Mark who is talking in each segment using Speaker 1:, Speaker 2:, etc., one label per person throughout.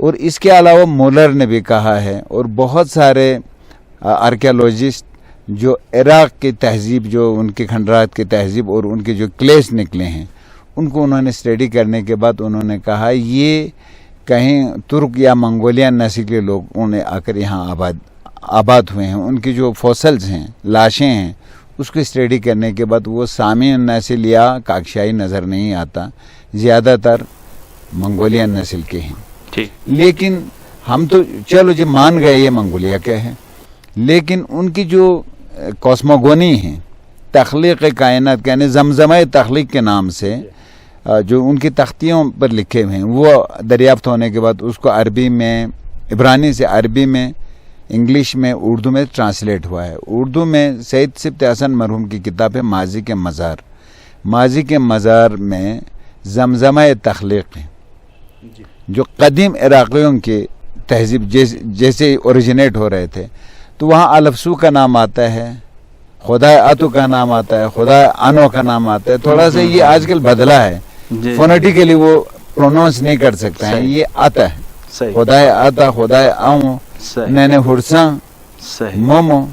Speaker 1: اور اس کے علاوہ مولر نے بھی کہا ہے، اور بہت سارے آرکیالوجسٹ جو عراق کی تہذیب، جو ان کے کھنڈرات کی تہذیب اور ان کے جو کلیس نکلے ہیں، ان کو انہوں نے اسٹڈی کرنے کے بعد انہوں نے کہا یہ کہیں ترک یا منگولین نسل کے لوگوں نے آ کر یہاں آباد ہوئے ہیں. ان کی جو فوسلز ہیں، لاشیں ہیں، اس کو اسٹڈی کرنے کے بعد وہ سامیان نسل یا کاکشائی نظر نہیں آتا، زیادہ تر منگولین نسل کے ہیں. لیکن ہم تو چلو جی مان گئے یہ منگولیا کے ہیں، لیکن ان کی جو کاسموگونی ہے، تخلیق کائنات، یعنی زمزمہ تخلیق کے نام سے جو ان کی تختیوں پر لکھے ہوئے ہیں، وہ دریافت ہونے کے بعد اس کو عربی میں، عبرانی سے عربی میں، انگلش میں، اردو میں ٹرانسلیٹ ہوا ہے. اردو میں سید سبط حسن مرحوم کی کتاب ہے ماضی کے مزار. ماضی کے مزار میں زمزمہ تخلیق ہے، جو قدیم عراقیوں کی تہذیب جیسے اوریجنیٹ ہو رہے تھے، تو وہاں الفسو کا نام آتا ہے، خدا اتو کا نام آتا ہے، خدا انو کا نام آتا ہے. تھوڑا سا یہ آج کل بدلا ہے، فونیٹیکلی وہ پرونونس نہیں کر سکتا ہے، یہ آتا ہے، خدا آتا، خدا آؤں، نینے ہرساں، مومو،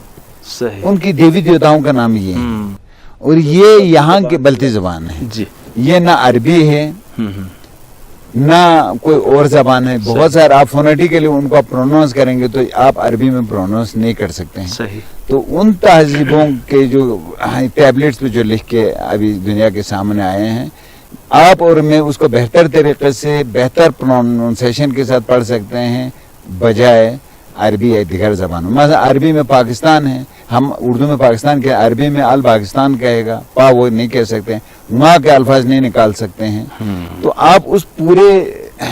Speaker 1: ان کی دیوی دیوتاؤں کا نام یہ ہے. اور یہ یہاں کی بلتی زبان ہے، یہ نہ عربی ہے نہ کوئی اور زبان ہے. بہت سارے آپ فونیٹیکلی ان کو پرونونس کریں گے تو آپ عربی میں پرونونس نہیں کر سکتے ہیں. تو ان تہذیبوں کے جو ٹیبلٹس پہ جو لکھ کے ابھی دنیا کے سامنے آئے ہیں، آپ اور میں اس کو بہتر طریقے سے، بہتر پروننسیشن کے ساتھ پڑھ سکتے ہیں بجائے عربی یا دیگر زبانوں. مثلا عربی میں پاکستان ہے، ہم اردو میں پاکستان کے، عربی میں ال پاکستان کہے گا، پا وہ نہیں کہہ سکتے، وہاں کے الفاظ نہیں نکال سکتے ہیں. تو آپ اس پورے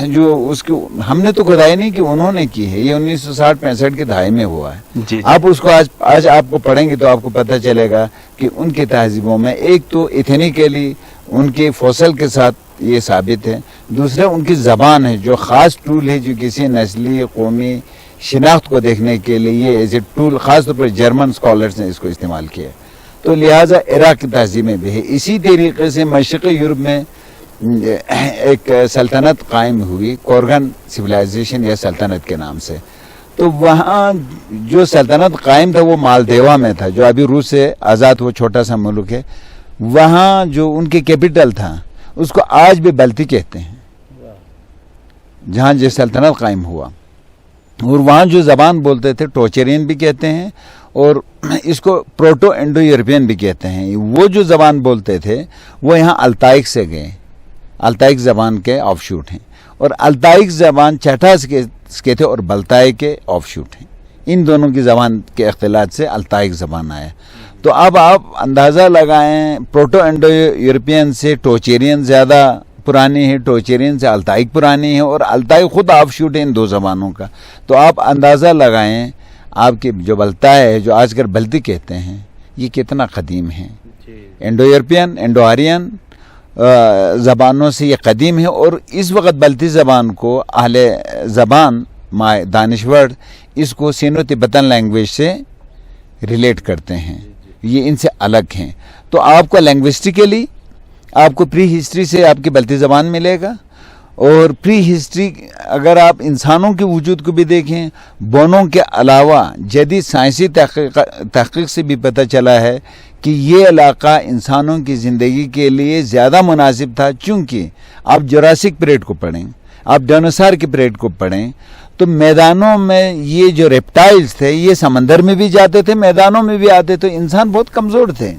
Speaker 1: جو اس کی ہم نے تو کھدائی نہیں کی، انہوں نے کی ہے. یہ 1960-65 کے دہائی میں ہوا ہے. آپ اس کو آج آپ کو پڑھیں گے تو آپ کو پتہ چلے گا کہ ان کی تہذیبوں میں ایک تو ایتھنیکلی ان کے فوسل کے ساتھ یہ ثابت ہے، دوسرا ان کی زبان ہے جو خاص ٹول ہے، جو کسی نسلی قومی شناخت کو دیکھنے کے لیے یہ ایز اے ٹول خاص طور پر جرمن اسکالرز نے اس کو استعمال کیا. تو لہٰذا عراق کی تہذیب میں بھی ہے. اسی طریقے سے مشرقی یورپ میں ایک سلطنت قائم ہوئی، کورگن سویلائزیشن یا سلطنت کے نام سے. تو وہاں جو سلطنت قائم تھا وہ مالدیوا میں تھا، جو ابھی روس سے آزاد وہ چھوٹا سا ملک ہے. وہاں جو ان کی کیپٹل تھا اس کو آج بھی بلتی کہتے ہیں، جہاں جو سلطنت قائم ہوا. اور وہاں جو زبان بولتے تھے ٹوچرین بھی کہتے ہیں، اور اس کو پروٹو انڈو یورپین بھی کہتے ہیں. وہ جو زبان بولتے تھے وہ یہاں التائک سے گئے، التائک زبان کے آف شوٹ ہیں. اور التائک زبان چٹاس کے تھے اور بلتائی کے آف شوٹ ہیں. ان دونوں کی زبان کے اختلاط سے التائک زبان آیا. تو اب آپ اندازہ لگائیں، پروٹو انڈو یورپین سے ٹوچرین زیادہ پرانی ہے، ٹوچرین سے التائک پرانی ہے، اور التائک خود آف شوٹ ہے ان دو زبانوں کا. تو آپ اندازہ لگائیں آپ کی جو بلتا ہے، جو آج کل بلتی کہتے ہیں، یہ کتنا قدیم ہے. انڈو یورپین، انڈو آرین زبانوں سے یہ قدیم ہے. اور اس وقت بلتی زبان کو اہل زبان دانشور اس کو سینو تبتن لینگویج سے ریلیٹ کرتے ہیں، یہ ان سے الگ ہیں. تو آپ کو لینگوسٹیکلی آپ کو پری ہسٹری سے آپ کی بلتی زبان ملے گا. اور پری ہسٹری اگر آپ انسانوں کے وجود کو بھی دیکھیں، بونوں کے علاوہ جدید سائنسی تحقیق سے بھی پتہ چلا ہے کہ یہ علاقہ انسانوں کی زندگی کے لیے زیادہ مناسب تھا. چونکہ آپ جوراسک پیریڈ کو پڑھیں، آپ ڈائنوسار کے پیریڈ کو پڑھیں، تو میدانوں میں یہ جو ریپٹائلز تھے یہ سمندر میں بھی جاتے تھے، میدانوں میں بھی آتے. تو انسان بہت کمزور تھے.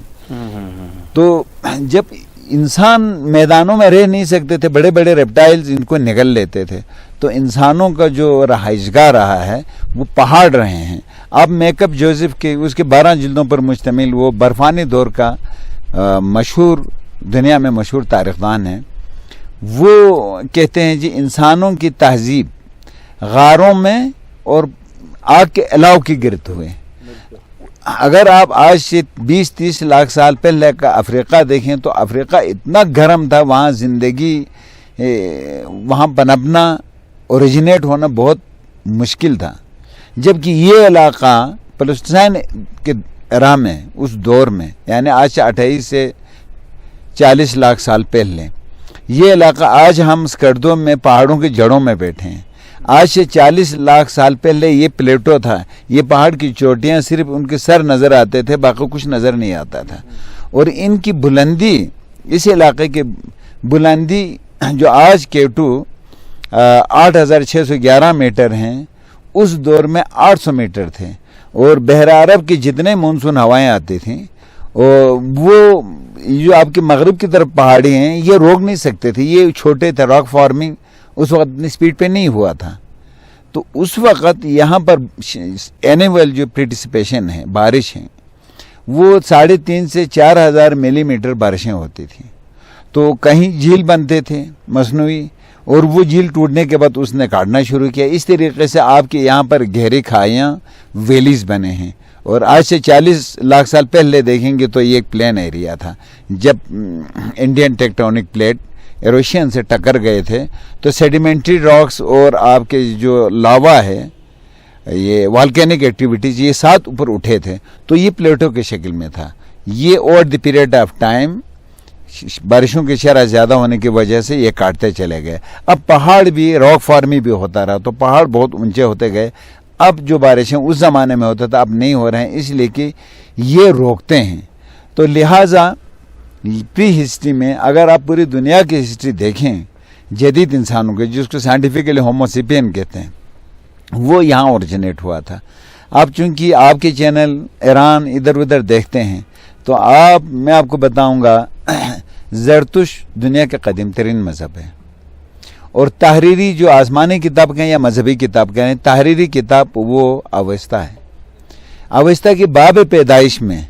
Speaker 1: تو جب انسان میدانوں میں رہ نہیں سکتے تھے، بڑے بڑے ریپٹائلز ان کو نگل لیتے تھے. تو انسانوں کا جو رہائش گاہ رہا ہے وہ پہاڑ رہے ہیں. اب میک اپ جوزف کے اس کے 12 جلدوں پر مشتمل وہ برفانی دور کا مشہور، دنیا میں مشہور تاریخ دان ہے. وہ کہتے ہیں جی انسانوں کی تہذیب غاروں میں اور آگ کے الاؤ کی گرد ہوئے. اگر آپ آج سے 20-30 لاکھ سال پہلے کا افریقہ دیکھیں تو افریقہ اتنا گرم تھا، وہاں زندگی، وہاں پنپنا، اوریجنیٹ ہونا بہت مشکل تھا. جبکہ یہ علاقہ پلسطین کے ایرا میں، اس دور میں، یعنی آج سے 28 سے 40 لاکھ سال پہلے، یہ علاقہ آج ہم اسکردوں میں پہاڑوں کی جڑوں میں بیٹھے ہیں. آج سے 40 لاکھ سال پہلے یہ پلیٹو تھا. یہ پہاڑ کی چوٹیاں صرف ان کے سر نظر آتے تھے, باقی کچھ نظر نہیں آتا تھا. اور ان کی بلندی, اس علاقے کی بلندی جو آج K2 8611 میٹر ہیں, اس دور میں 800 میٹر تھے. اور بحر عرب کی جتنے مونسون ہوائیں آتی تھیں وہ جو آپ کے مغرب کی طرف پہاڑی ہیں یہ روک نہیں سکتے تھے. یہ چھوٹے تھے, راک فارمنگ اس وقت اتنی سپیڈ پہ نہیں ہوا تھا. تو اس وقت یہاں پر اینیول جو پریٹیسپیشن ہے, بارش ہیں, وہ 3.5 سے 4,000 ملی میٹر بارشیں ہوتی تھیں. تو کہیں جھیل بنتے تھے مصنوعی, اور وہ جھیل ٹوٹنے کے بعد اس نے کاٹنا شروع کیا. اس طریقے سے آپ کے یہاں پر گہری کھائیاں, ویلیز بنے ہیں. اور آج سے 40 لاکھ سال پہلے دیکھیں گے تو یہ ایک پلین ایریا تھا. جب انڈین ٹیکٹونک پلیٹ ایروشین سے ٹکر گئے تھے تو سیڈیمنٹری راکس اور آپ کے جو لاوا ہے, یہ والکینک ایکٹیویٹیز, یہ ساتھ اوپر اٹھے تھے. تو یہ پلیٹو کے شکل میں تھا. یہ over the period of time بارشوں کی شرح زیادہ ہونے کی وجہ سے یہ کاٹتے چلے گئے. اب پہاڑ بھی, راک فارمنگ بھی ہوتا رہا, تو پہاڑ بہت اونچے ہوتے گئے. اب جو بارشیں اس زمانے میں ہوتا تھا اب نہیں ہو رہے ہیں, اس لیے کہ یہ روکتے ہیں. تو لہٰذا پری ہسٹری میں اگر آپ پوری دنیا کی ہسٹری دیکھیں جدید انسانوں کے, جس کو سائنٹیفکلی ہوموسیپین کہتے ہیں, وہ یہاں اوریجنیٹ ہوا تھا. آپ چونکہ آپ کے چینل ایران ادھر ادھر دیکھتے ہیں تو میں آپ کو بتاؤں گا زرتش دنیا کے قدیم ترین مذہب ہے. اور تحریری جو آسمانی کتاب کہیں یا مذہبی کتاب کہیں, تحریری کتاب وہ اوستا ہے. اوستا کی باب پیدائش میں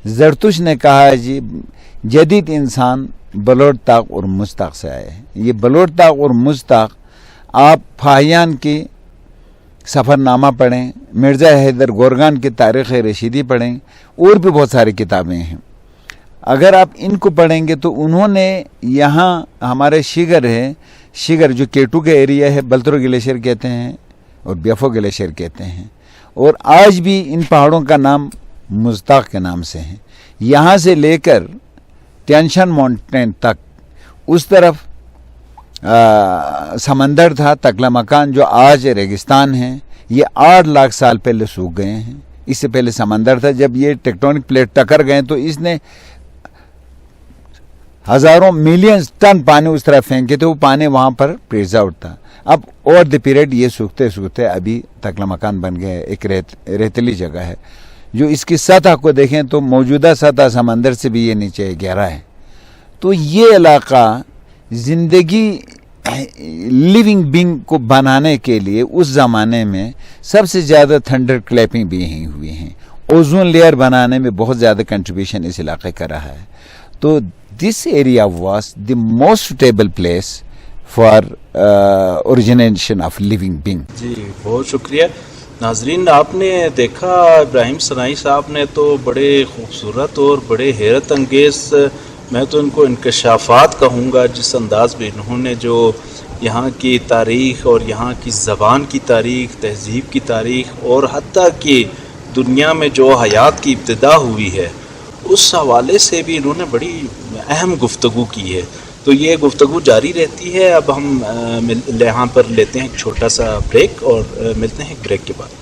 Speaker 1: زرتش نے کہا جی جدید انسان بلوٹ طاق اور مستاق سے آئے ہیں. یہ بلوٹ طاق اور مستاق آپ فاہیان کی سفر نامہ پڑھیں, مرزا حیدر گورگان کی تاریخ رشیدی پڑھیں, اور بھی بہت ساری کتابیں ہیں. اگر آپ ان کو پڑھیں گے تو انہوں نے یہاں ہمارے شیگر ہے, شیگر جو K2 کا ایریا ہے, بلترو گلیشیر کہتے ہیں اور بیفو گلیشیر کہتے ہیں. اور آج بھی ان پہاڑوں کا نام مزتاق کے نام سے ہے. یہاں سے لے کر ٹینشن ماؤنٹین تک اس طرف سمندر تھا, تکلا مکان جو آج ریگستان ہے, یہ 8 لاکھ سال پہلے سوکھ گئے ہیں. اس سے پہلے سمندر تھا. جب یہ ٹیکٹونک پلیٹ ٹکر گئے تو اس نے ہزاروں ملینز ٹن پانی اس طرح پھینکے تھے, وہ پانی وہاں پر پریزرو تھا. اب اوور دی پیریڈ یہ سوکھتے سوکھتے ابھی تکلا مکان بن گئے, ایک ریتلی جگہ ہے. جو اس کی سطح کو دیکھیں تو موجودہ سطح سمندر سے بھی یہ نیچے گہرا ہے. تو یہ علاقہ زندگی لیونگ بینگ کو بنانے کے لیے اس زمانے میں سب سے زیادہ تھنڈر کلیپنگ بھی یہیں ہوئی ہیں. اوزون لیئر بنانے میں بہت زیادہ کنٹریبیوشن اس علاقے کا رہا ہے. تو this area was the most suitable place for origination of living being.
Speaker 2: جی بہت شکریہ. ناظرین آپ نے دیکھا ابراہیم صنائی صاحب نے تو بڑے خوبصورت اور بڑے حیرت انگیز, میں تو ان کو انکشافات کہوں گا, جس انداز میں انہوں نے جو یہاں کی تاریخ اور یہاں کی زبان کی تاریخ, تہذیب کی تاریخ اور حتیٰ کہ دنیا میں جو حیات کی ابتدا ہوئی ہے اس حوالے سے بھی انہوں نے بڑی اہم گفتگو کی ہے. تو یہ گفتگو جاری رہتی ہے. اب ہم یہاں پر لیتے ہیں ایک چھوٹا سا بریک اور ملتے ہیں ایک بریک کے بعد.